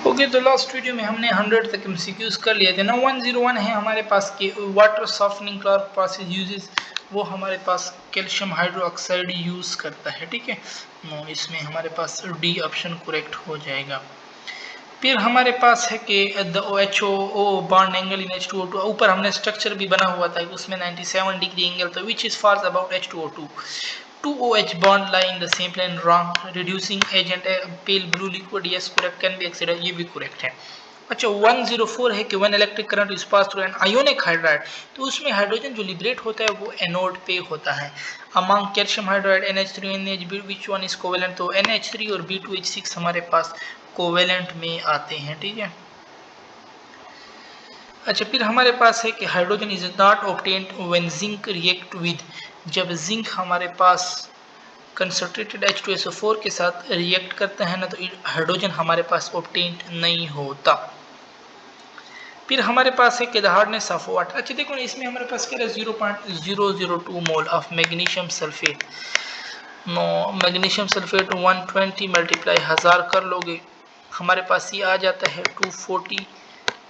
Okay, तो last video में हमने 100 तक एमसीक्यूज कर लिए थे ना। 101 है हमारे पास के water softening cloth process uses, वो हमारे पास कैल्शियम हाइड्रोक्साइड यूज करता है, ठीक है। इसमें हमारे पास डी ऑप्शन करेक्ट हो जाएगा। फिर हमारे पास है कि the OHO bond angle in H2O2, ऊपर हमने स्ट्रक्चर भी बना हुआ था उसमें 97 डिग्री एंगल था, which is false about H2O2। 2OH bond lie in the same plane, wrong। reducing agent pale blue liquid, yes correct, can be accident, ये भी correct है। अच्छा 104 है कि when electric current is passed through an ionic hydride, तो उसमें hydrogen जो liberate होता है वो एनोड पे होता है। among calcium hydride NH3 NH, which one is covalent, तो NH3 और B2H6 हमारे पास कोवेलेंट में आते हैं, ठीक है। अच्छा फिर हमारे पास है कि hydrogen is not obtained when zinc react with, जब जिंक हमारे पास कंसंट्रेटेड H2SO4 के साथ रिएक्ट करता है ना, तो हाइड्रोजन हमारे पास ऑब्टेन्ड नहीं होता। फिर हमारे पास है कि द हार्डनेस ऑफ वाटर। अच्छा देखो ना, इसमें हमारे पास क्या है 0.002 mole of magnesium sulphate. No, magnesium sulphate 120 multiply 1000 कर लोगे, हमारे पास ये आ जाता है 240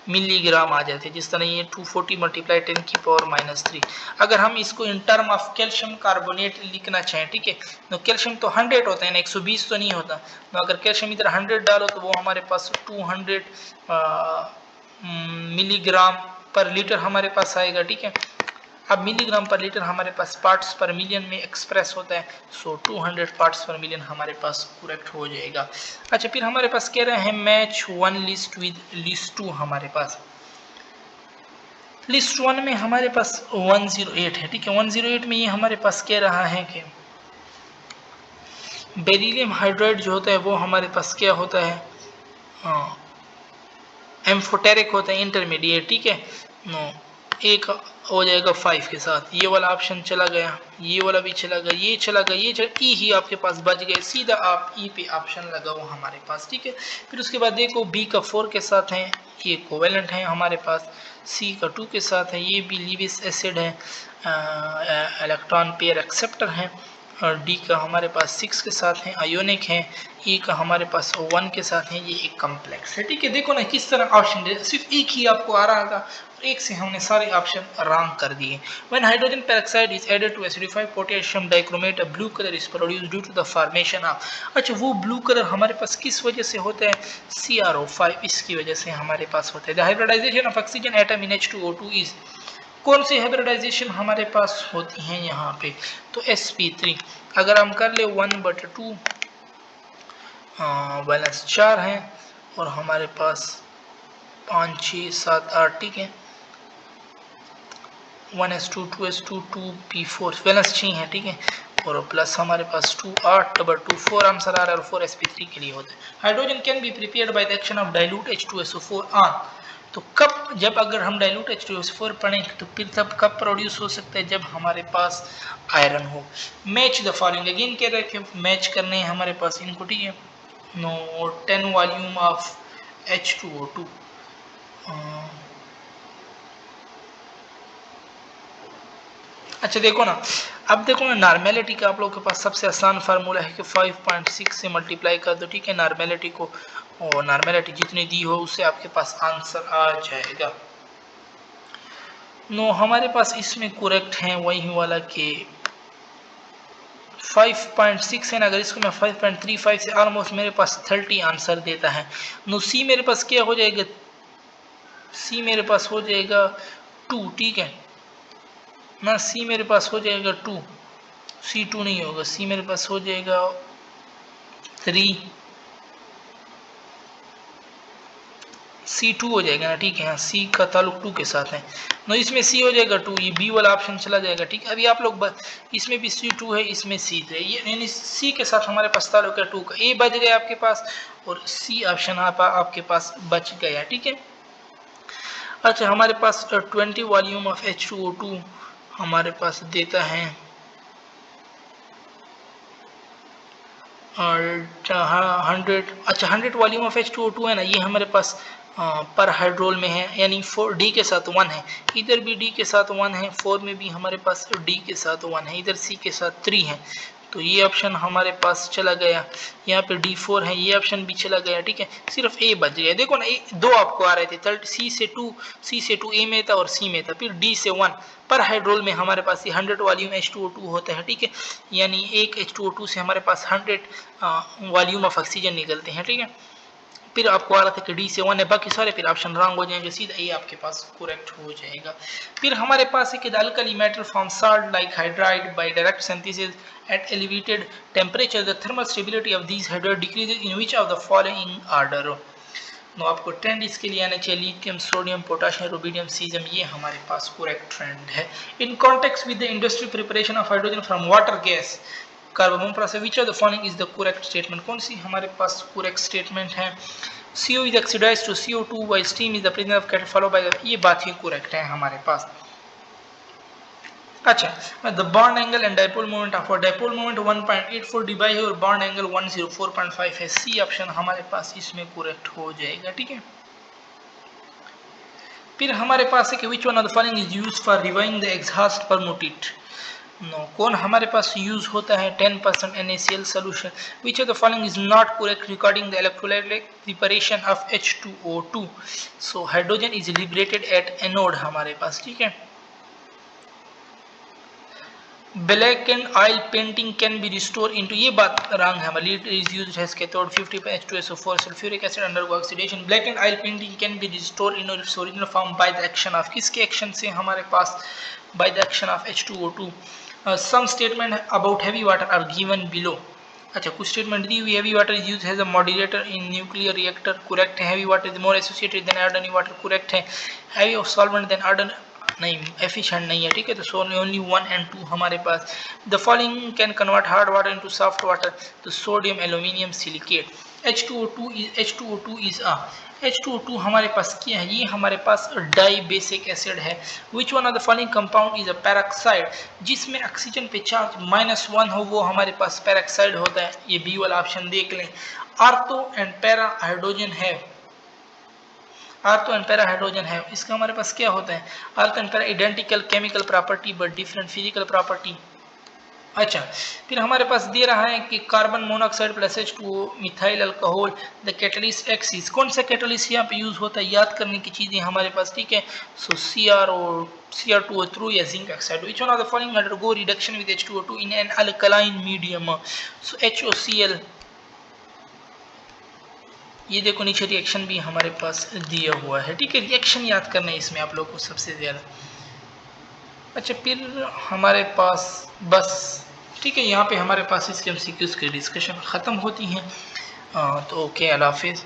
मिलीग्राम आ जाते हैं। जिस तरह ये 240 मल्टीप्लाई 10⁻³ अगर हम इसको in term of calcium carbonate लिखना चाहें, ठीक है, तो कैल्शियम तो 100 होता है ना, 120 तो नहीं होता। तो अगर कैल्शियम इधर 100 डालो तो वो हमारे पास 200 मिलीग्राम पर लीटर हमारे पास आएगा, ठीक है। अब मिलीग्राम पर लीटर हमारे पास पार्ट्स पर मिलियन में एक्सप्रेस होता है, सो 200 पार्ट्स पर मिलियन हमारे पास करेक्ट हो जाएगा। अच्छा फिर हमारे पास कह रहे हैं match one list with list two. हमारे पास लिस्ट वन में हमारे पास 108 है, ठीक है। 108 में ये हमारे पास कह रहा है कि बेरिलियम हाइड्राइड जो होता है वो हमारे पास क्या होता है, एम्फोटेरिक होता है, इंटरमीडिएट, ठीक है। नो, एक हो जाएगा 5 के साथ, ये वाला ऑप्शन चला गया, ये वाला भी चला गया, ये चला गया, ये चला, ई ही आपके पास बच गए, सीधा आप ई पे ऑप्शन लगाओ हमारे पास, ठीक है। फिर उसके बाद देखो बी का 4 के साथ है, ये कोवेलेंट है हमारे पास। सी का 2 के साथ है, ये भी लीविस एसिड है, इलेक्ट्रॉन पेयर एक्सेप्टर है। और डी का हमारे पास 6 के साथ है, आयोनिक है। ई का हमारे पास 1 के साथ है, ये एक कॉम्प्लेक्स है, ठीक है। देखो ना किस तरह ऑप्शन सिर्फ एक ही आपको आ रहा था, एक से हमने सारे ऑप्शन रॉन्ग कर दिए। When hydrogen peroxide is added to acidified potassium dichromate, a blue colour is produced due to the formation of. अच्छा वो ब्लू कलर हमारे पास किस वजह से होता है, CrO5, इसकी वजह से हमारे पास होता है। The hybridisation of oxygen atom in H2O2 is, कौन सी हाइब्रिडाइजेशन हमारे पास होती है यहाँ पे, तो sp3। अगर हम कर ले 1/2 बैलेंस 4 है और हमारे पास 5 6 7 8, ठीक है। 1s2 2s2 2p4 बैलेंस 6 है, ठीक है। और प्लस हमारे पास 2 8/2 4 आंसर आ रहा है, और 4 sp3 के लिए होता है। Hydrogen can be prepared by the action of dilute H2SO4 on, तो कब, जब अगर हम डाइल्यूट H2SO4 पढ़ें तो फिर तब कब प्रोड्यूस हो सकता है, जब हमारे पास आयरन हो। मैच द फॉलोइंग, अगेन कह रहे हैं मैच करने हैं हमारे पास इनको, ठीक है। नो 10 वॉल्यूम ऑफ H2O2, अच्छा देखो ना, अब देखो ना नॉर्मेलिटी का आप लोगों के पास सबसे आसान फार्मूला है कि 5.6 से मल्टीप्लाई कर दो, ठीक है, नॉर्मेलिटी को, और नॉर्मेलिटी जितनी दी हो उससे आपके पास आंसर आ जाएगा। नो, हमारे पास इसमें करेक्ट है वही वाला कि 5.6 है ना, अगर इसको मैं 5.35 से ऑलमोस्ट मेरे पास 30 आंसर देता है। नो सी मेरे पास क्या हो जाएगा, सी मेरे पास हो जाएगा 2, ठीक है ना, सी मेरे पास हो जाएगा 2, C2 नहीं होगा, सी मेरे पास हो जाएगा 3, C2 हो जाएगा ना, ठीक है। सी का ताल्लुक 2 के साथ है, नो इसमें सी हो जाएगा 2, ये बी वाला ऑप्शन चला जाएगा, ठीक है। अभी आप लोग इसमें भी C2 है, इसमें C3 है, यानी सी के साथ हमारे पास ताल्लुक है 2 का, ए बच गया आपके पास और सी ऑप्शन आपके पास बच गया, ठीक है। अच्छा हमारे पास 20 वॉल्यूम ऑफ H2O2 हमारे पास देता है, और 100, अच्छा 100 वॉल्यूम ऑफ H2O2 है ना, ये हमारे पास पर हाइड्रोल में है, यानी 4 डी के साथ 1 है, इधर भी डी के साथ 1 है, 4 में भी हमारे पास डी के साथ 1 है, इधर सी के साथ 3 है, तो ये ऑप्शन हमारे पास चला गया। यहाँ पे D4 है, ये ऑप्शन भी चला गया। ठीक है, सिर्फ A बच गया। देखो ना, दो आपको आ रहे थे, C से 2 A में था और C में था, फिर D से 1। पर हाइड्रोल में हमारे पास ये 100 वॉल्यूम H2O2 होता है। ठीक है, यानी एक H2O2 से हमारे पास 100 वॉल्यूम ऑफ ऑक्सीजन निकलते हैं। ठीक है, फिर आपको आ रहा था कि D से 1 है, बाकी सारे फिर ऑप्शन रॉन्ग हो जाएंगे, सीधा ये आपके पास करेक्ट हो जाएगा। फिर हमारे पास है कि the alkali metal form salt like hydride by direct synthesis at elevated temperature the thermal stability of these hydride decreases in which of the following order. No आपको ट्रेंड इसके लिए आना चाहिए, lithium, sodium, potassium, rubidium, caesium, ये हमारे पास correct trend है। In context with the industry preparation of hydrogen from water gas carbon process which of the following is the correct statement. कौन सी हमारे पास करेक्ट स्टेटमेंट है? CO is oxidized to CO2 while steam is the presence of catalyst followed by the, ये बात ही correct है हमारे पास। अच्छा, the bond angle and dipole moment of dipole moment 1.84 डिवाइ है और bond angle 104.5 है। C ऑप्शन हमारे पास इसमें करेक्ट हो जाएगा। ठीक है, फिर हमारे पास है कि which one of the following is used for reviewing the exhaust permutate। No, कौन हमारे पास यूज होता है? 10% NaCl solution। Which of the following is not correct regarding the electrolyte preparation of H2O2। So hydrogen is liberated at anode हमारे पास। ठीक है, black and oil painting can be restore into, ये बात रॉन्ग है। Lead is used as cathode 50 H2SO4 sulphuric acid undergo oxidation. Black and oil painting can be restore in its original form by the action of, किसके action से? हमारे पास by the action of H2O2। some statement about heavy water are given below। अच्छा, कुछ statement दी हुई, heavy water is used as a moderator in nuclear reactor, correct है। heavy water is more associated than ordinary water, correct है। heavy of solvent than ordinary, नहीं, efficient नहीं है। ठीक है, तो so only 1 and 2 हमारे पास। the following can convert hard water into soft water, तो sodium aluminium silicate। H2O2 is a H2O2 हमारे पास क्या है? ये हमारे पास डाई बेसिक एसिड है। Which one of the following compound is a peroxide, जिसमें oxygen पे चार्ज -1 हो, वो हमारे पास पैराक्साइड होता है। ये बी वाला ऑप्शन देख लें। आर्थो एंड पैरा हाइड्रोजन है, आर्थो एंड पैरा हाइड्रोजन है, इसका हमारे पास क्या होता है? Ortho and para identical chemical property but different physical property. अच्छा, फिर हमारे पास दे रहा है कि carbon monoxide plus H2O methyl alcohol the catalyst axis. कौन सा कैटलिस्ट यहाँ पे यूज होता है? याद करने की चीजें हमारे पास। ठीक है, सो Cr2O थ्रू या zinc oxide. Which one of the following undergo reduction with H2O2 in an alkaline medium? So HOCl। ये देखो नीचे रिएक्शन भी हमारे पास दिया हुआ है। ठीक है, रिएक्शन याद करना है इसमें आप लोग को सबसे ज्यादा। अच्छा, फिर हमारे पास बस, ठीक है, यहाँ पे हमारे पास इसके MCQs की डिस्कशन ख़त्म होती हैं। तो ओके, अल्लाह हाफिज़।